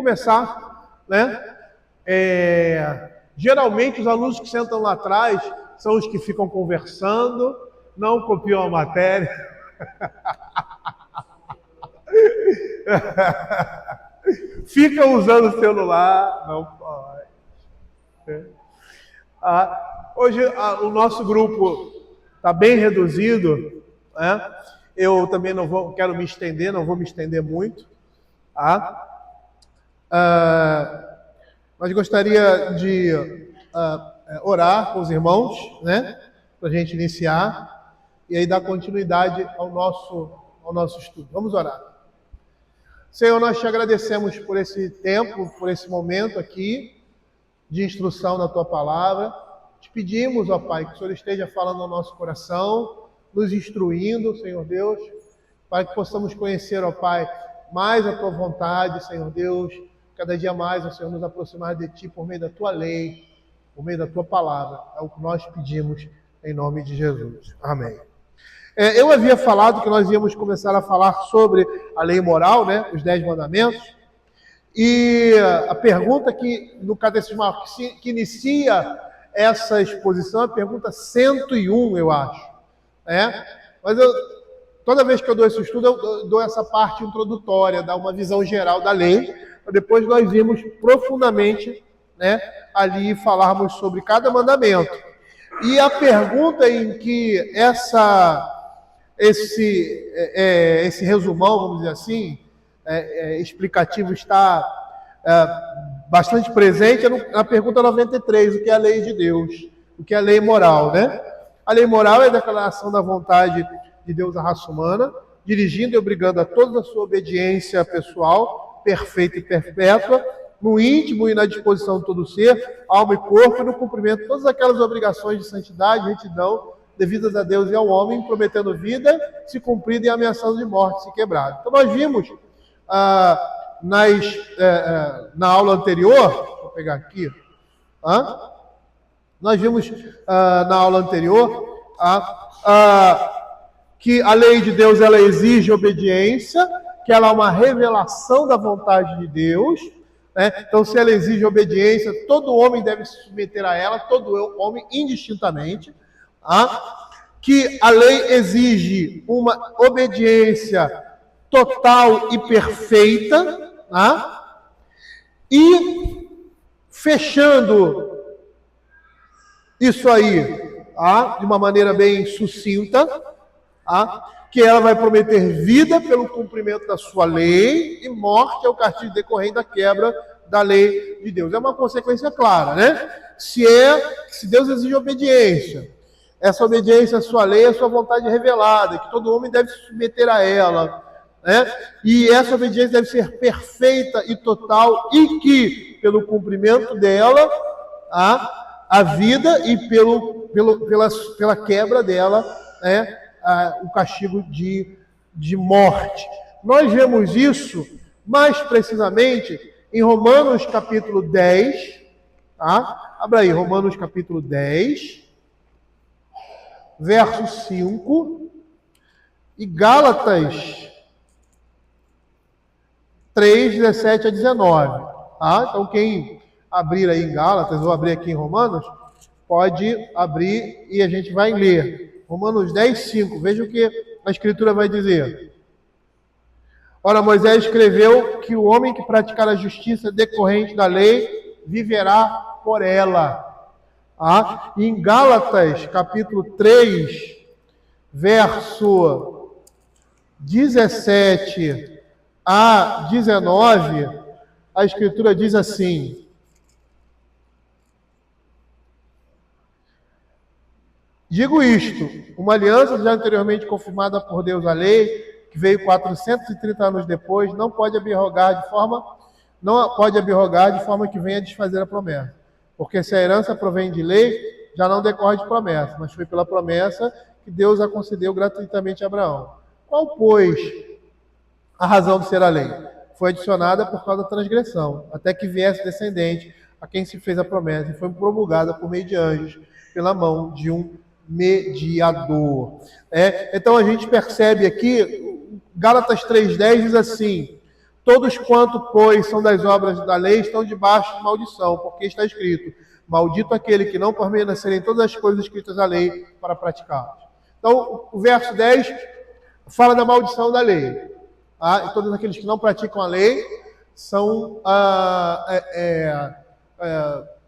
começar, né? Geralmente os alunos que sentam lá atrás são os que ficam conversando, não copiam a matéria. Ficam usando o celular, não pode. Hoje o nosso grupo está bem reduzido, né? Eu também quero me estender, não vou me estender muito. Mas gostaria de orar com os irmãos, né? Para a gente iniciar e aí dar continuidade ao nosso estudo. Vamos orar. Senhor, nós te agradecemos por esse tempo, por esse momento aqui de instrução na tua palavra. Te pedimos, ó Pai, que o Senhor esteja falando ao nosso coração, nos instruindo, Senhor Deus, para que possamos conhecer, ó Pai, mais a tua vontade, Senhor Deus, cada dia mais, ó Senhor, nos aproximar de ti por meio da tua lei, por meio da tua palavra. É o que nós pedimos em nome de Jesus. Amém. Eu havia falado que nós íamos começar a falar sobre a lei moral, né, os 10 mandamentos, e a pergunta que no Catecismo que inicia essa exposição é a pergunta 101, eu acho. Mas toda vez que eu dou esse estudo, eu dou essa parte introdutória, dar uma visão geral da lei, para depois nós irmos profundamente, né, ali falarmos sobre cada mandamento. E a pergunta em que esse resumão, vamos dizer assim, explicativo está bastante presente na pergunta 93, o que é a lei de Deus, o que é a lei moral, né? A lei moral é a declaração da vontade de Deus à raça humana, dirigindo e obrigando a toda a sua obediência pessoal, perfeita e perpétua, no íntimo e na disposição de todo ser, alma e corpo, e no cumprimento de todas aquelas obrigações de santidade e retidão devidas a Deus e ao homem, prometendo vida, se cumprida e ameaçando de morte, se quebrado. Então nós vimos na aula anterior, vou pegar aqui, nós vimos na aula anterior que a lei de Deus ela exige obediência, que ela é uma revelação da vontade de Deus, né? Então se ela exige obediência, todo homem deve se submeter a ela, todo homem indistintamente. Que a lei exige uma obediência total e perfeita, e fechando isso aí, de uma maneira bem sucinta, que ela vai prometer vida pelo cumprimento da sua lei e morte ao castigo decorrente da quebra da lei de Deus. É uma consequência clara, né? Se Deus exige obediência, essa obediência à sua lei é a sua vontade revelada, que todo homem deve se submeter a ela, né? E essa obediência deve ser perfeita e total, e que, pelo cumprimento dela, a vida e pela quebra dela, né, o castigo de morte. Nós vemos isso mais precisamente em Romanos capítulo 10, abra aí, Romanos capítulo 10, verso 5, e Gálatas 3, 17 a 19. Então quem abrir aí em Gálatas, ou abrir aqui em Romanos, pode abrir e a gente vai ler. Romanos 10, 5. Veja o que a Escritura vai dizer. Ora, Moisés escreveu que o homem que praticar a justiça decorrente da lei viverá por ela. E em Gálatas, capítulo 3, verso 17 a 19, a Escritura diz assim: digo isto, uma aliança já anteriormente confirmada por Deus a lei, que veio 430 anos depois, não pode abrogar de forma que venha desfazer a promessa. Porque se a herança provém de lei, já não decorre de promessa, mas foi pela promessa que Deus a concedeu gratuitamente a Abraão. Qual, pois, a razão de ser a lei? Foi adicionada por causa da transgressão, até que viesse descendente a quem se fez a promessa, e foi promulgada por meio de anjos, pela mão de um mediador. Então a gente percebe aqui, Gálatas 3,10 diz assim: Todos quanto, pois, são das obras da lei, estão debaixo de maldição, porque está escrito: maldito aquele que não permanecer em todas as coisas escritas da lei para praticá-las. Então, o verso 10 fala da maldição da lei. E todos aqueles que não praticam a lei são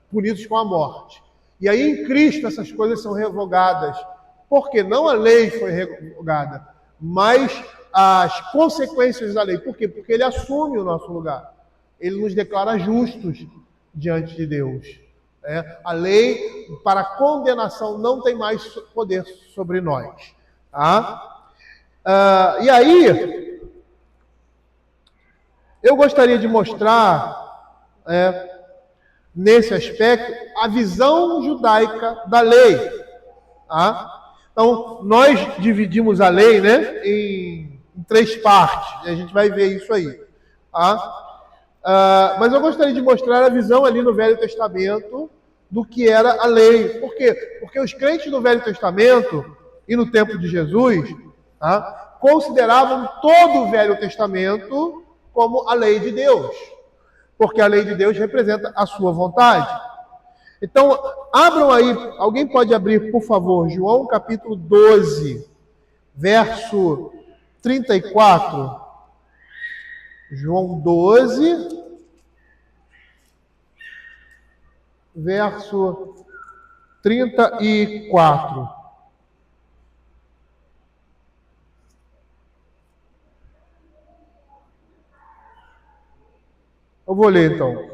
punidos com a morte. E aí, em Cristo, essas coisas são revogadas. Porque não a lei foi revogada, mas as consequências da lei. Por quê? Porque ele assume o nosso lugar. Ele nos declara justos diante de Deus. A lei, para condenação, não tem mais poder sobre nós. E aí, eu gostaria de mostrar, nesse aspecto, a visão judaica da lei. Então, nós dividimos a lei, né, em 3 partes. E a gente vai ver isso aí. Mas eu gostaria de mostrar a visão ali no Velho Testamento do que era a lei. Por quê? Porque os crentes do Velho Testamento e no tempo de Jesus consideravam todo o Velho Testamento como a lei de Deus. Porque a lei de Deus representa a sua vontade. Então, abram aí, alguém pode abrir, por favor, João capítulo 12, verso 34. João 12, verso 34. Eu vou ler então.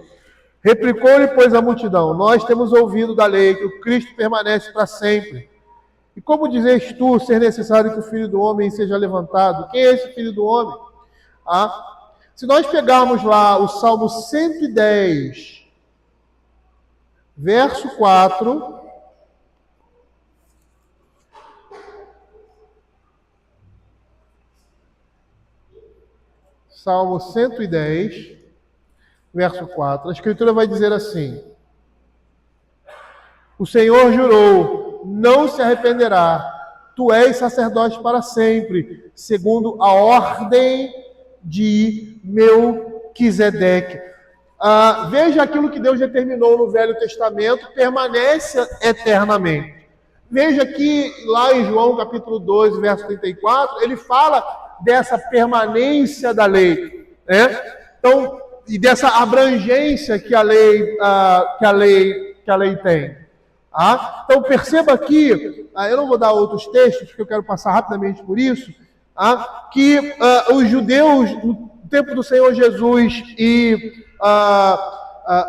Replicou-lhe, pois, a multidão: nós temos ouvido da lei que o Cristo permanece para sempre. E como dizes tu ser necessário que o Filho do Homem seja levantado? Quem é esse Filho do Homem? Se nós pegarmos lá o Salmo 110, verso 4, Salmo 110, verso 4, a Escritura vai dizer assim: o Senhor jurou, não se arrependerá, tu és sacerdote para sempre, segundo a ordem de Melquisedeque. Veja aquilo que Deus determinou no Velho Testamento, permanece eternamente. Veja que lá em João capítulo 12, verso 34, ele fala dessa permanência da lei, Então, e dessa abrangência que a lei tem. Então perceba aqui, eu não vou dar outros textos, porque eu quero passar rapidamente por isso, que os judeus, no tempo do Senhor Jesus e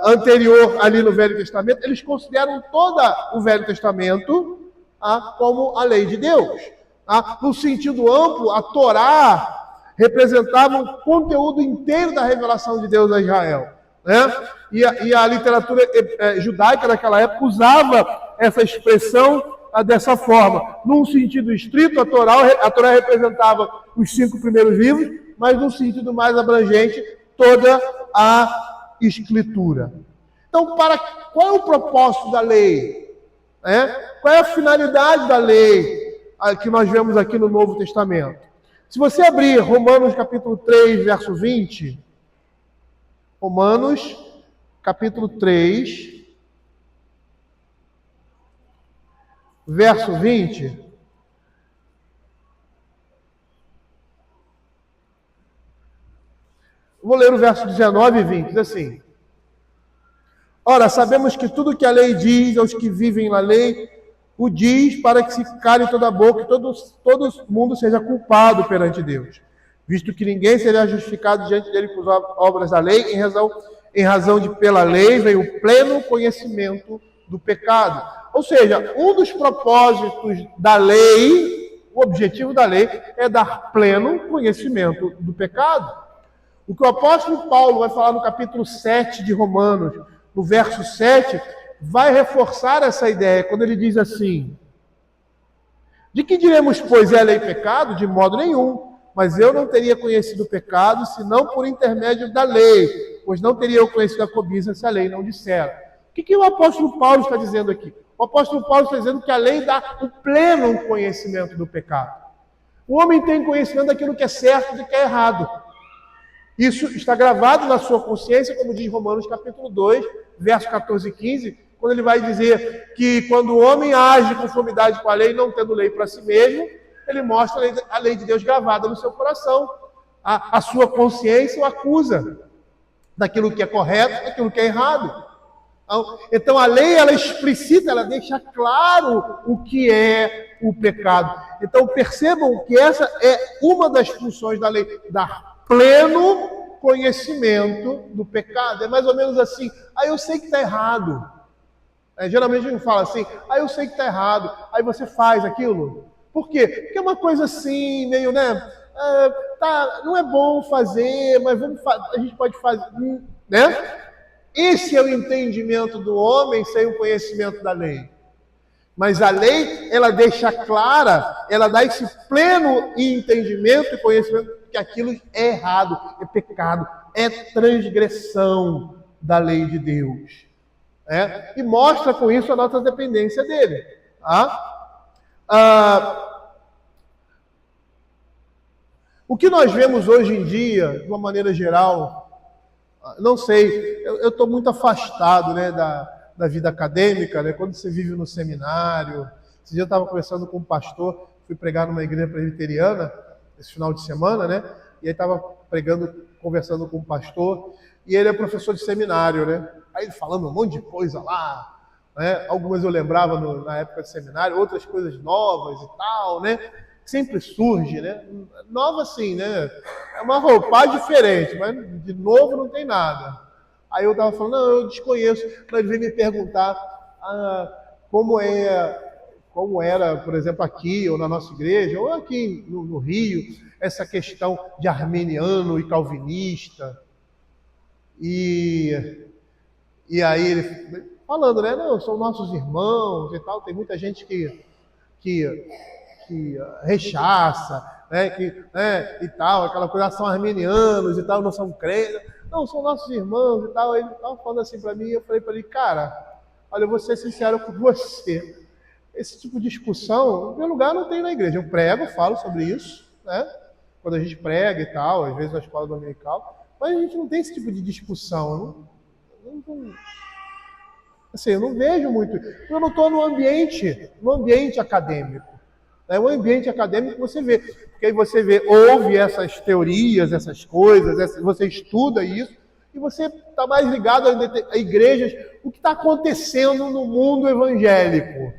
anterior ali no Velho Testamento, eles consideram todo o Velho Testamento como a lei de Deus. No sentido amplo, a Torá representava o conteúdo inteiro da revelação de Deus a Israel. E a literatura judaica daquela época usava essa expressão dessa forma. Num sentido estrito, a Torá representava os 5 primeiros livros, mas num sentido mais abrangente, toda a Escritura. Então, qual é o propósito da lei? Qual é a finalidade da lei que nós vemos aqui no Novo Testamento? Se você abrir Romanos capítulo 3, verso 20, Romanos capítulo 3, verso 20, vou ler o verso 19 e 20, diz assim: ora, sabemos que tudo que a lei diz aos que vivem na lei, o diz para que se cale toda a boca e todo mundo seja culpado perante Deus, visto que ninguém será justificado diante dele por obras da lei, em razão de pela lei veio o pleno conhecimento do pecado. Ou seja, um dos propósitos da lei, o objetivo da lei, é dar pleno conhecimento do pecado. O que o apóstolo Paulo vai falar no capítulo 7 de Romanos, no verso 7, vai reforçar essa ideia, quando ele diz assim: de que diremos, pois, é a lei pecado? De modo nenhum, mas eu não teria conhecido o pecado, senão por intermédio da lei, pois não teria eu conhecido a cobiça se a lei não dissera. O que o apóstolo Paulo está dizendo aqui? O apóstolo Paulo está dizendo que a lei dá o pleno conhecimento do pecado. O homem tem conhecimento daquilo que é certo e do que é errado. Isso está gravado na sua consciência, como diz Romanos capítulo 2, verso 14 e 15, quando ele vai dizer que quando o homem age em conformidade com a lei, não tendo lei para si mesmo, ele mostra a lei de Deus gravada no seu coração. A sua consciência o acusa daquilo que é correto, daquilo que é errado. Então a lei, ela explicita, ela deixa claro o que é o pecado. Então percebam que essa é uma das funções da lei, dar pleno conhecimento do pecado. É mais ou menos assim, eu sei que está errado. Geralmente a gente fala assim, eu sei que está errado, aí você faz aquilo. Por quê? Porque é uma coisa assim, meio, não é bom fazer, mas a gente pode fazer, né? Esse é o entendimento do homem sem o conhecimento da lei. Mas a lei, ela deixa clara, ela dá esse pleno entendimento e conhecimento que aquilo é errado, é pecado, é transgressão da lei de Deus. E mostra com isso a nossa dependência dele. O que nós vemos hoje em dia, de uma maneira geral, não sei, eu estou muito afastado, né, da vida acadêmica, né, quando você vive no seminário. Esse dia eu estava conversando com um pastor, fui pregar numa igreja presbiteriana, esse final de semana, né, e aí estava conversando com um pastor, e ele é professor de seminário, né, aí ele falando um monte de coisa lá, né, algumas eu lembrava na época de seminário, outras coisas novas e tal, né, sempre surge, né? Nova assim, né? É uma roupagem diferente, mas de novo não tem nada. Aí eu estava falando, não, eu desconheço. Mas ele veio me perguntar como era, por exemplo, aqui, ou na nossa igreja, ou aqui no Rio, essa questão de arminiano e calvinista. E aí ele falando, né? Não, são nossos irmãos e tal, tem muita gente que rechaça, né, e tal, aquela coisa, são arminianos e tal, não são crentes, não, são nossos irmãos e tal. Ele estava falando assim para mim, eu falei para ele, cara, olha, eu vou ser sincero com você, esse tipo de discussão, no meu lugar, não tem na igreja. Eu prego, falo sobre isso, né, quando a gente prega e tal, às vezes na escola dominical, mas a gente não tem esse tipo de discussão, assim, eu não vejo muito, eu não estou no ambiente acadêmico. O ambiente acadêmico você vê, porque aí você ouve essas teorias, essas coisas, você estuda isso, e você está mais ligado a igrejas, o que está acontecendo no mundo evangélico.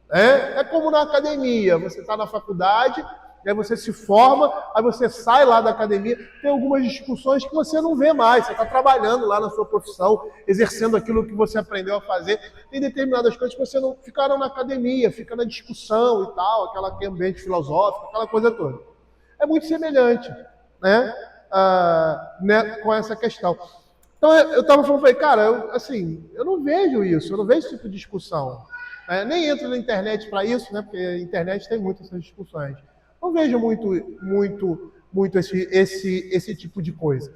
É como na academia, você está na faculdade, aí você se forma, aí você sai lá da academia, tem algumas discussões que você não vê mais, você está trabalhando lá na sua profissão, exercendo aquilo que você aprendeu a fazer, tem determinadas coisas que você não ficaram na academia, fica na discussão e tal, aquele ambiente filosófico, aquela coisa toda. É muito semelhante, né, com essa questão. Então eu estava falando, cara, eu não vejo isso, eu não vejo esse tipo de discussão. Nem entro na internet para isso, né, porque a internet tem muitas essas discussões. Não vejo muito esse tipo de coisa.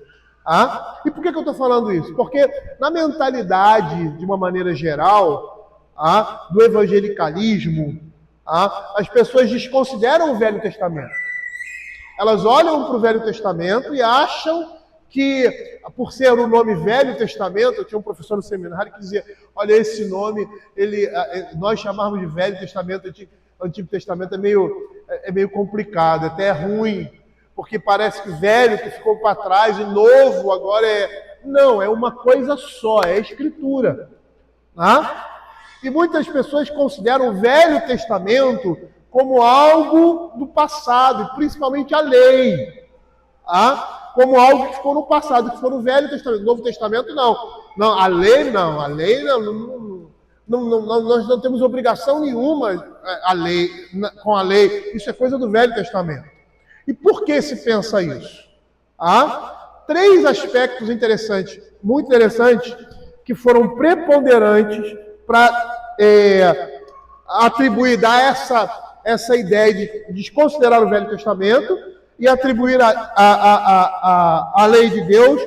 E por que eu estou falando isso? Porque na mentalidade, de uma maneira geral, do evangelicalismo, as pessoas desconsideram o Velho Testamento. Elas olham para o Velho Testamento e acham que, por ser o nome Velho Testamento, eu tinha um professor no seminário que dizia, olha, esse nome, nós chamamos de Velho Testamento, Antigo Testamento é meio complicado, até é ruim, porque parece que velho que ficou para trás e novo agora Não, é uma coisa só, é a Escritura. E muitas pessoas consideram o Velho Testamento como algo do passado, e principalmente a lei. Como algo que ficou no passado, que ficou no Velho Testamento. No Novo Testamento, não. Não, a lei não. A lei nós não temos obrigação nenhuma com a lei. Isso é coisa do Velho Testamento. E por que se pensa isso? Há 3 aspectos interessantes, muito interessantes, que foram preponderantes para dar essa ideia de desconsiderar o Velho Testamento e atribuir a lei de Deus,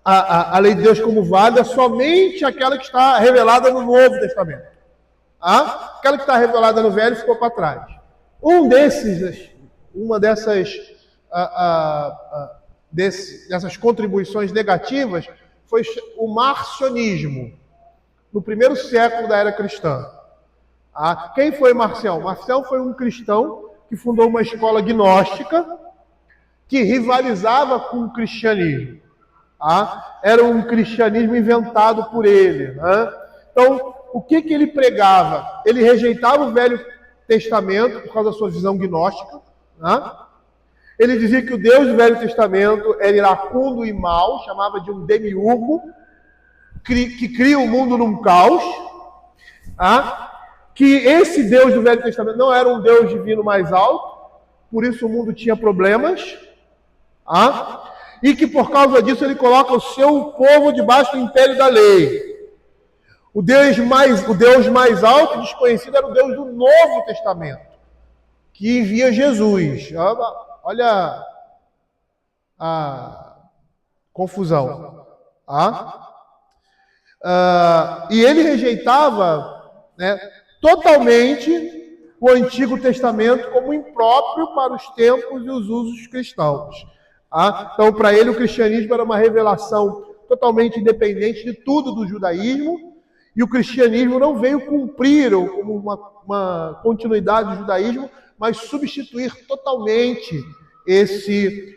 a lei de Deus como válida somente aquela que está revelada no Novo Testamento. Aquela que está revelada no Velho ficou para trás. Uma dessas dessas contribuições negativas foi o marcionismo, no primeiro século da era cristã. Quem foi Marcião? Marcião foi um cristão que fundou uma escola gnóstica que rivalizava com o cristianismo. Era um cristianismo inventado por ele. Então, o que ele pregava? Ele rejeitava o Velho Testamento por causa da sua visão gnóstica. Ele dizia que o Deus do Velho Testamento era iracundo e mau, chamava de um demiurgo, que cria o mundo num caos. Que esse Deus do Velho Testamento não era um Deus divino mais alto, por isso o mundo tinha problemas. E que por causa disso ele coloca o seu povo debaixo do império da lei. O Deus mais alto e desconhecido era o Deus do Novo Testamento, que envia Jesus. Olha a confusão. E ele rejeitava, totalmente o Antigo Testamento como impróprio para os tempos e os usos cristãos. Então, para ele, o cristianismo era uma revelação totalmente independente de tudo do judaísmo, e o cristianismo não veio cumprir como uma continuidade do judaísmo, mas substituir totalmente esse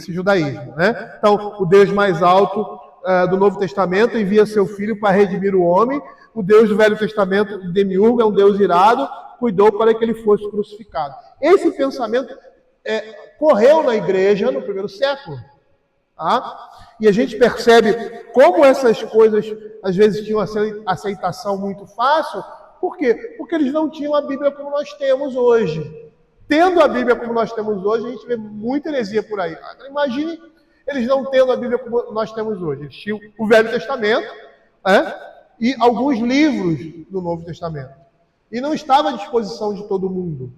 judaísmo. Então, o Deus mais alto do Novo Testamento envia seu Filho para redimir o homem. O Deus do Velho Testamento, o demiurgo, é um Deus irado, cuidou para que ele fosse crucificado. Esse pensamento correu na igreja no primeiro século. E a gente percebe como essas coisas às vezes tinham aceitação muito fácil. Por quê? Porque eles não tinham a Bíblia como nós temos hoje. Tendo a Bíblia como nós temos hoje, a gente vê muita heresia por aí. Imagine eles não tendo a Bíblia como nós temos hoje. Eles tinham o Velho Testamento e alguns livros do Novo Testamento. E não estava à disposição de todo mundo.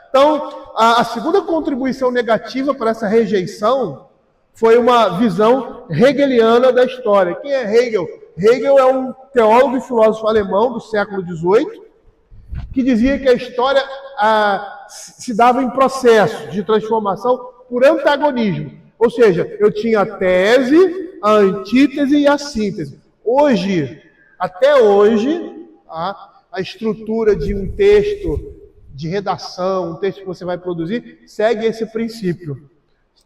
Então, a segunda contribuição negativa para essa rejeição foi uma visão hegeliana da história. Quem é Hegel? Hegel é um teólogo e filósofo alemão do século XVIII, que dizia que a história se dava em processo de transformação por antagonismo. Ou seja, eu tinha a tese, a antítese e a síntese. Até hoje, a estrutura de um texto de redação, um texto que você vai produzir, segue esse princípio.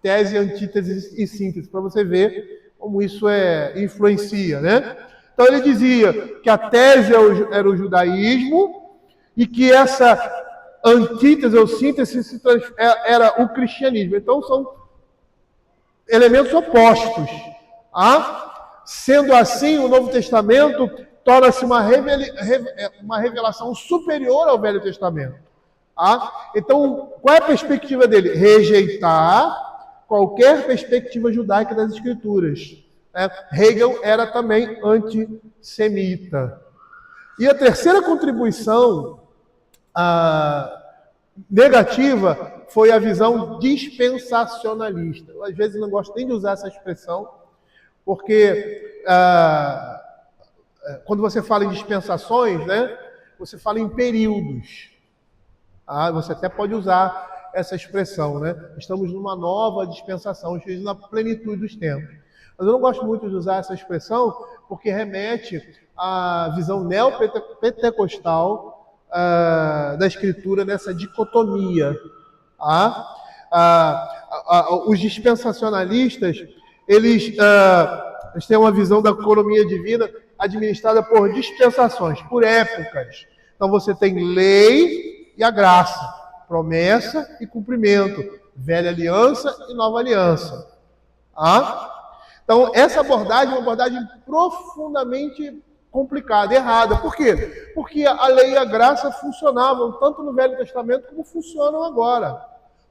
Tese, antítese e síntese, para você ver como isso influencia, Então ele dizia que a tese era o judaísmo e que essa antítese ou síntese era o cristianismo. Então são elementos opostos. Sendo assim, o Novo Testamento torna-se uma revelação superior ao Velho Testamento. Então, qual é a perspectiva dele? Rejeitar qualquer perspectiva judaica das Escrituras. Hegel era também antissemita. E a terceira contribuição negativa foi a visão dispensacionalista. Eu, às vezes, não gosto nem de usar essa expressão, porque quando você fala em dispensações, você fala em períodos. Você até pode usar essa expressão, Estamos numa nova dispensação, estamos na plenitude dos tempos. Mas eu não gosto muito de usar essa expressão porque remete à visão neopentecostal da Escritura nessa dicotomia. Os dispensacionalistas, eles têm uma visão da economia divina administrada por dispensações, por épocas. Então você tem lei e a graça. Promessa e cumprimento, velha aliança e nova aliança. Então, essa abordagem é uma abordagem profundamente complicada, errada. Por quê? Porque a lei e a graça funcionavam tanto no Velho Testamento como funcionam agora.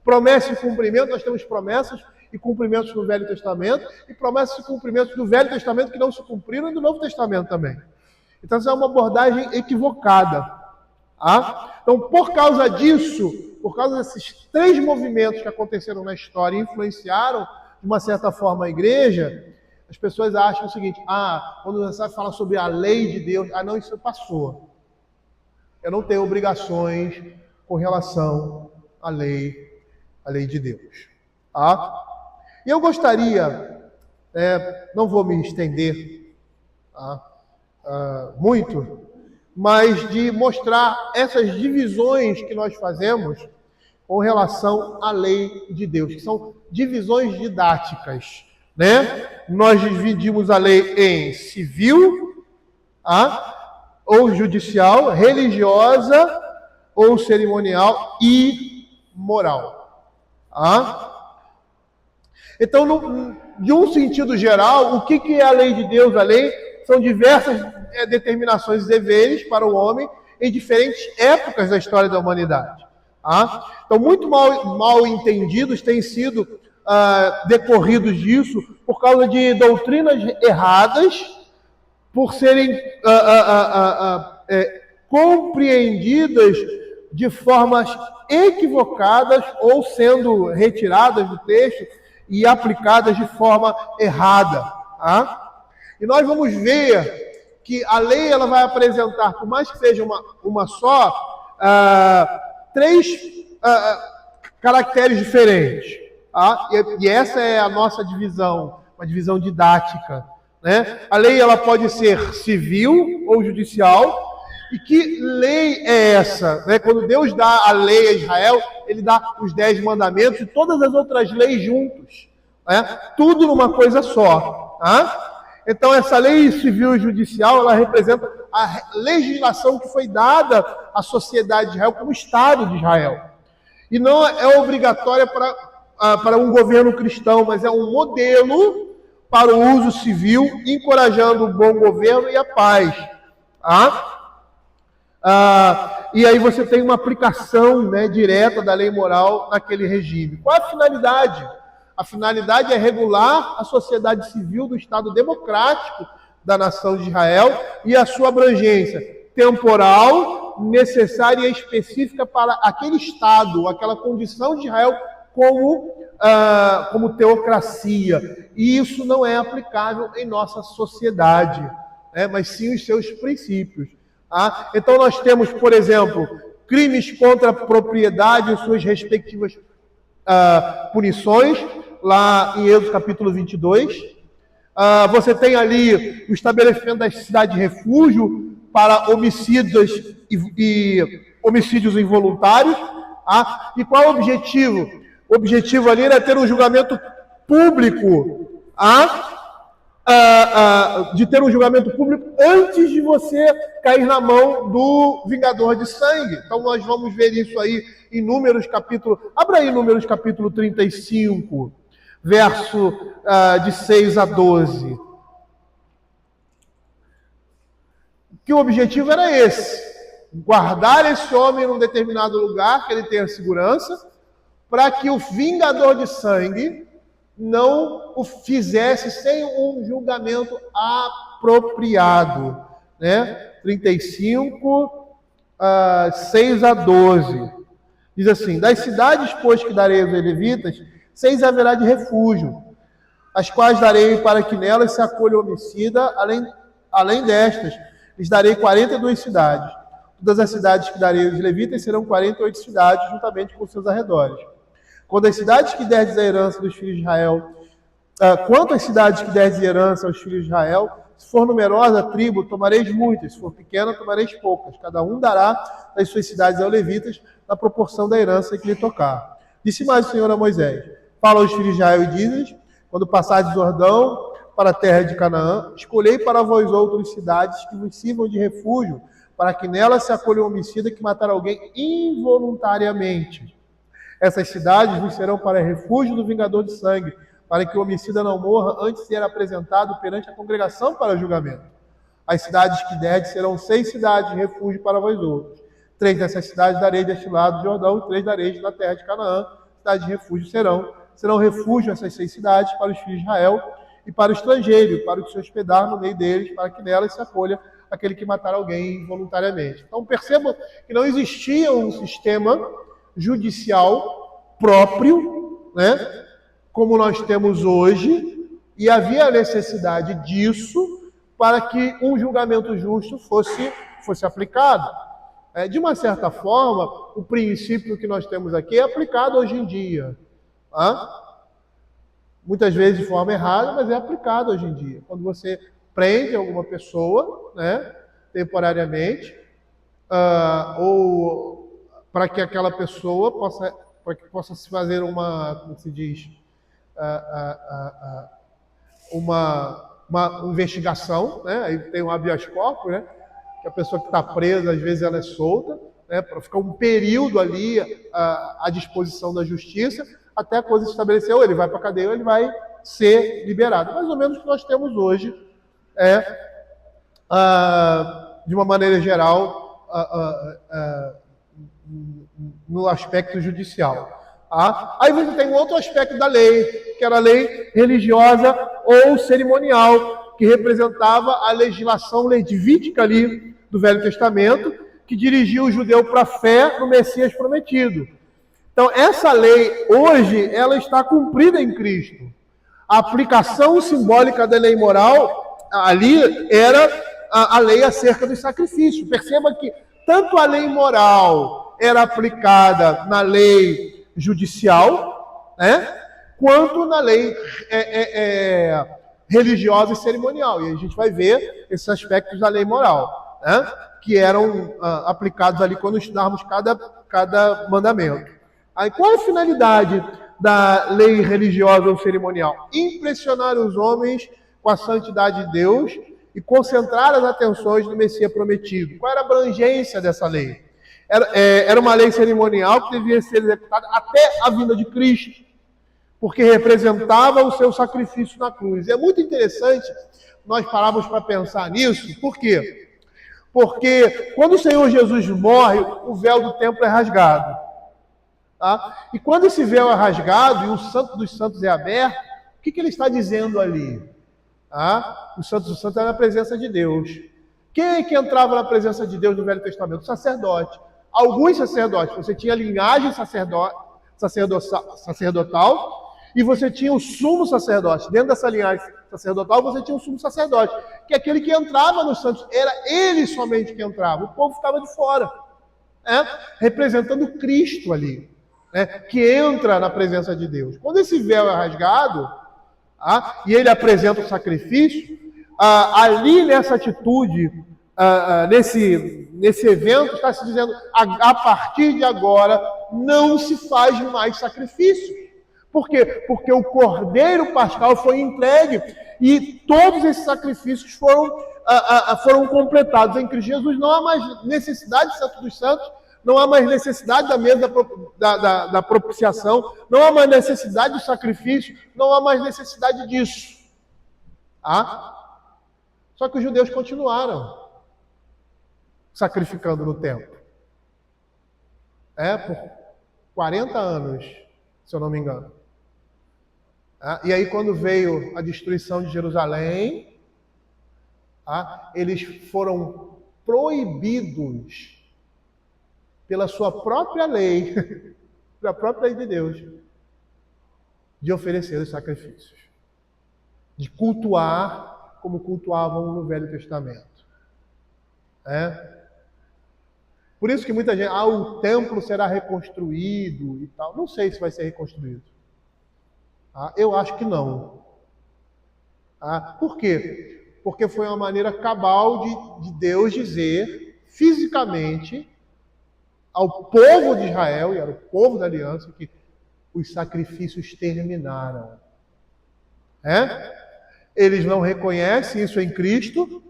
Promessa e cumprimento, nós temos promessas e cumprimentos no Velho Testamento e promessas e cumprimentos do Velho Testamento que não se cumpriram e do Novo Testamento também. Então, essa é uma abordagem equivocada. Então, por causa disso, por causa desses três movimentos que aconteceram na história e influenciaram, de uma certa forma, a igreja, as pessoas acham o seguinte: quando você fala sobre a lei de Deus, não, isso passou. Eu não tenho obrigações com relação à lei. a lei de Deus. Tá? E eu gostaria, não vou me estender muito, mas de mostrar essas divisões que nós fazemos com relação à lei de Deus, que são divisões didáticas, né? Nós dividimos a lei em civil, ou judicial, religiosa, ou cerimonial e moral. Então, de um sentido geral, o que é a lei de Deus? A lei são diversas determinações e deveres para o homem em diferentes épocas da história da humanidade. Então, muito mal entendidos têm sido decorridos disso por causa de doutrinas erradas, por serem compreendidas de formas equivocadas ou sendo retiradas do texto e aplicadas de forma errada. E nós vamos ver que a lei ela vai apresentar, por mais que seja uma só, três caracteres diferentes. E essa é a nossa divisão, uma divisão didática. Né? A lei ela pode ser civil ou judicial. E que lei é essa? Né? Quando Deus dá a lei a Israel, ele dá os 10 mandamentos e todas as outras leis juntos. Né? Tudo numa coisa só. Então, essa lei civil e judicial, ela representa a legislação que foi dada à sociedade de Israel como Estado de Israel. E não é obrigatória para um governo cristão, mas é um modelo para o uso civil, encorajando o bom governo e a paz. E aí você tem uma aplicação, né, direta da lei moral naquele regime. Qual a finalidade? A finalidade é regular a sociedade civil do Estado democrático da nação de Israel e a sua abrangência temporal, necessária e específica para aquele Estado, aquela condição de Israel como teocracia. E isso não é aplicável em nossa sociedade, né, mas sim os seus princípios. Então nós temos, por exemplo, crimes contra a propriedade e suas respectivas punições, lá em Êxodo capítulo 22. Você tem ali o estabelecimento da cidade de refúgio para homicídios e homicídios involuntários. E qual é o objetivo? O objetivo ali era ter um julgamento público, de ter um julgamento público antes de você cair na mão do vingador de sangue. Então nós vamos ver isso aí em Números capítulo... Abra aí Números capítulo 35, verso de 6 a 12. Que o objetivo era esse: guardar esse homem num determinado lugar, que ele tenha segurança, para que o vingador de sangue não o fizesse sem um julgamento apropriado. Né? 35, 6 a 12. Diz assim: das cidades, pois, que darei aos levitas, 6 haverá de refúgio, as quais darei para que nelas se acolha o homicida, além destas, lhes darei 42 cidades. Todas as cidades que darei aos levitas serão 48 cidades, juntamente com seus arredores. Quando as cidades que derdes a herança dos filhos de Israel, quanto às cidades que derdes a herança aos filhos de Israel, se for numerosa a tribo, tomareis muitas, se for pequena, tomareis poucas. Cada um dará das suas cidades aos levitas, na proporção da herança que lhe tocar. Disse mais o Senhor a Moisés: fala aos filhos de Israel e diz-lhes: quando passardes o Jordão para a terra de Canaã, escolhei para vós outras cidades que vos sirvam de refúgio, para que nelas se acolha um homicida que matar alguém involuntariamente. Essas cidades vos serão para refúgio do vingador de sangue, para que o homicida não morra antes de ser apresentado perante a congregação para julgamento. As cidades que derdes serão 6 cidades de refúgio para vós outros. 3 dessas cidades darei deste lado do Jordão, e 3 dareis na terra de Canaã. Cidades de refúgio serão refúgio essas 6 cidades para os filhos de Israel e para o estrangeiro, para o que se hospedar no meio deles, para que nelas se acolha aquele que matar alguém involuntariamente. Então percebam que não existia um sistema judicial próprio, né, como nós temos hoje, e havia a necessidade disso para que um julgamento justo fosse aplicado. De uma certa forma, o princípio que nós temos aqui é aplicado hoje em dia. Muitas vezes de forma errada, mas é aplicado hoje em dia. Quando você prende alguma pessoa, né, temporariamente, ou para que aquela pessoa possa se fazer uma, como se diz, uma investigação, né? Aí tem um habeas corpus, né? Que a pessoa que está presa, às vezes ela é solta, né? Para ficar um período ali à disposição da justiça, até a coisa se estabelecer, ou ele vai para a cadeia ou ele vai ser liberado. Mais ou menos o que nós temos hoje de uma maneira geral, no aspecto judicial. Aí você tem um outro aspecto da lei, que era a lei religiosa ou cerimonial, que representava a legislação levítica ali do Velho Testamento, que dirigia o judeu para a fé no Messias prometido. Então, essa lei, hoje, ela está cumprida em Cristo. A aplicação simbólica da lei moral, ali, era a lei acerca do sacrifício. Perceba que tanto a lei moral era aplicada na lei judicial, né, quanto na lei religiosa e cerimonial. E a gente vai ver esses aspectos da lei moral, né, que eram aplicados ali quando estudarmos cada mandamento. Aí, qual é a finalidade da lei religiosa ou cerimonial? Impressionar os homens com a santidade de Deus e concentrar as atenções no Messias prometido. Qual era a abrangência dessa lei? Era uma lei cerimonial que devia ser executada até a vinda de Cristo, porque representava o seu sacrifício na cruz. É muito interessante nós pararmos para pensar nisso. Por quê? Porque quando o Senhor Jesus morre, o véu do templo é rasgado. Tá? E quando esse véu é rasgado e o Santo dos Santos é aberto, o que ele está dizendo ali? O Santo dos Santos era a presença de Deus. Quem é que entrava na presença de Deus no Velho Testamento? O sacerdote. Alguns sacerdotes. Você tinha a linhagem sacerdotal e você tinha o sumo sacerdote. Dentro dessa linhagem sacerdotal, você tinha o sumo sacerdote, que é aquele que entrava nos santos. Era ele somente que entrava. O povo ficava de fora, representando Cristo ali, que entra na presença de Deus. Quando esse véu é rasgado, e ele apresenta o sacrifício, ali nessa atitude, nesse evento, está se dizendo, a partir de agora, não se faz mais sacrifício. Por quê? Porque o Cordeiro Pascal foi entregue e todos esses sacrifícios foram completados em Cristo Jesus. Não há mais necessidade de Santo dos Santos, não há mais necessidade da mesa da propiciação, não há mais necessidade do sacrifício, não há mais necessidade disso. Só que os judeus continuaram sacrificando no templo. Por 40 anos, se eu não me engano. E aí, quando veio a destruição de Jerusalém, eles foram proibidos pela sua própria lei, pela própria lei de Deus, de oferecer os sacrifícios, de cultuar como cultuavam no Velho Testamento. Por isso que muita gente, o templo será reconstruído e tal. Não sei se vai ser reconstruído. Eu acho que não. Por quê? Porque foi uma maneira cabal de Deus dizer fisicamente ao povo de Israel, e era o povo da aliança, que os sacrifícios terminaram. Eles não reconhecem isso em Cristo.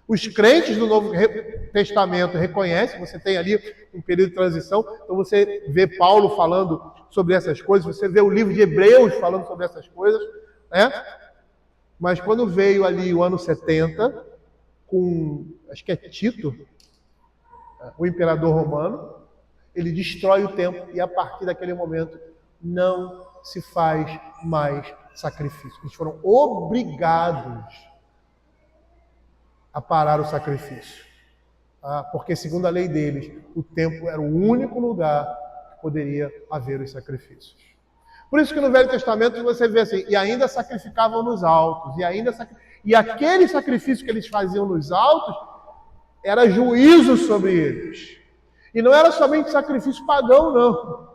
Os crentes do Novo Testamento reconhecem, você tem ali um período de transição, então você vê Paulo falando sobre essas coisas, você vê o livro de Hebreus falando sobre essas coisas, Mas quando veio ali o ano 70, com, acho que é Tito, o imperador romano, ele destrói o templo e a partir daquele momento não se faz mais sacrifício. Eles foram obrigados a parar o sacrifício. Porque, segundo a lei deles, o templo era o único lugar que poderia haver os sacrifícios. Por isso que no Velho Testamento você vê assim, e ainda sacrificavam nos altos, e aquele sacrifício que eles faziam nos altos era juízo sobre eles. E não era somente sacrifício pagão, não.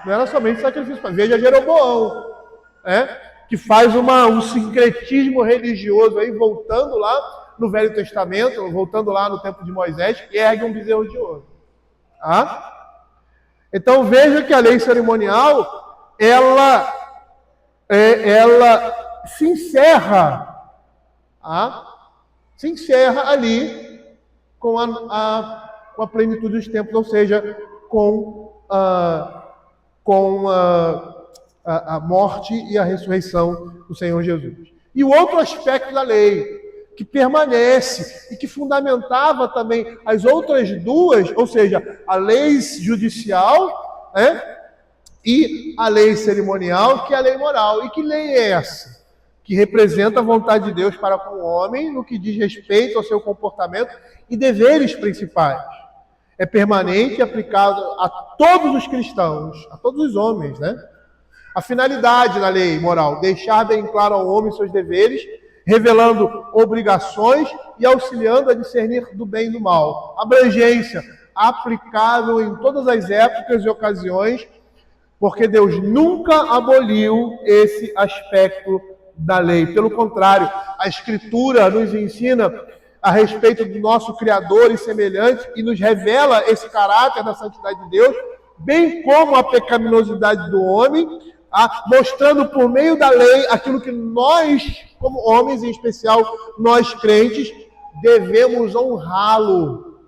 Não era somente sacrifício pagão. Veja Jeroboão, que faz um sincretismo religioso aí, voltando lá no Velho Testamento, voltando lá no tempo de Moisés, e ergue um bezerro de ouro. Então veja que a lei cerimonial, ela se encerra ali com a plenitude dos tempos, ou seja, com a morte e a ressurreição do Senhor Jesus. E o outro aspecto da lei, que permanece e que fundamentava também as outras duas, ou seja, a lei judicial, e a lei cerimonial, que é a lei moral. E que lei é essa? Que representa a vontade de Deus para com o homem no que diz respeito ao seu comportamento e deveres principais. É permanente e aplicado a todos os cristãos, a todos os homens, A finalidade da lei moral, deixar bem claro ao homem seus deveres, revelando obrigações e auxiliando a discernir do bem e do mal. Abrangência, aplicável em todas as épocas e ocasiões, porque Deus nunca aboliu esse aspecto da lei. Pelo contrário, a Escritura nos ensina a respeito do nosso Criador e semelhante e nos revela esse caráter da santidade de Deus, bem como a pecaminosidade do homem, mostrando por meio da lei aquilo que nós, como homens, em especial nós crentes, devemos honrá-lo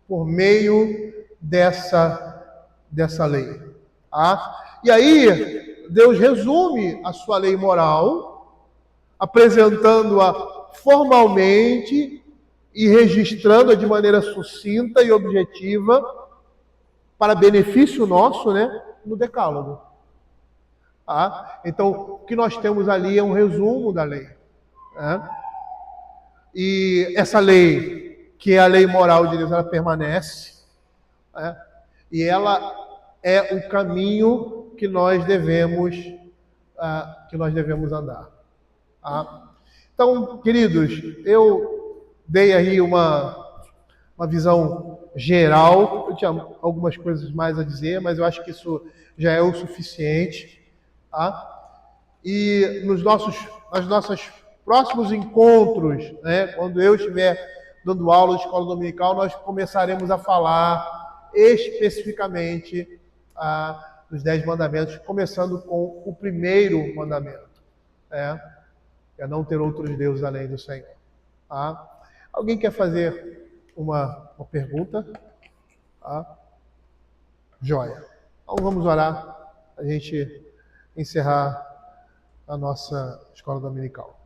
por meio dessa lei. E aí, Deus resume a sua lei moral, apresentando-a formalmente e registrando-a de maneira sucinta e objetiva, para benefício nosso, no Decálogo. Então, o que nós temos ali é um resumo da lei. E essa lei, que é a lei moral de Deus, ela permanece. E ela é o caminho que nós devemos andar. Então, queridos, eu dei aí uma visão geral. Eu tinha algumas coisas mais a dizer, mas eu acho que isso já é o suficiente. E nos nossos próximos encontros, quando eu estiver dando aula de escola dominical, nós começaremos a falar especificamente dos 10 mandamentos, começando com o primeiro mandamento, é não ter outros deuses além do Senhor. Alguém quer fazer uma pergunta? Joia. Então vamos orar, a gente encerrar a nossa escola dominical.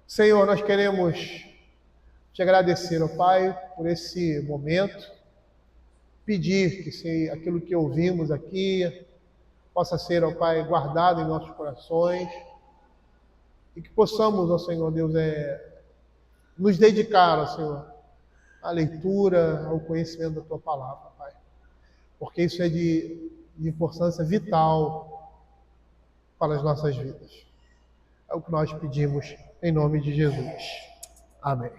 Senhor, nós queremos te agradecer, ó Pai, por esse momento, pedir que se aquilo que ouvimos aqui possa ser, ó Pai, guardado em nossos corações e que possamos, ó Senhor Deus, nos dedicar, ó Senhor, à leitura, ao conhecimento da Tua palavra, Pai, porque isso é de importância vital para as nossas vidas. É o que nós pedimos em nome de Jesus. Amém.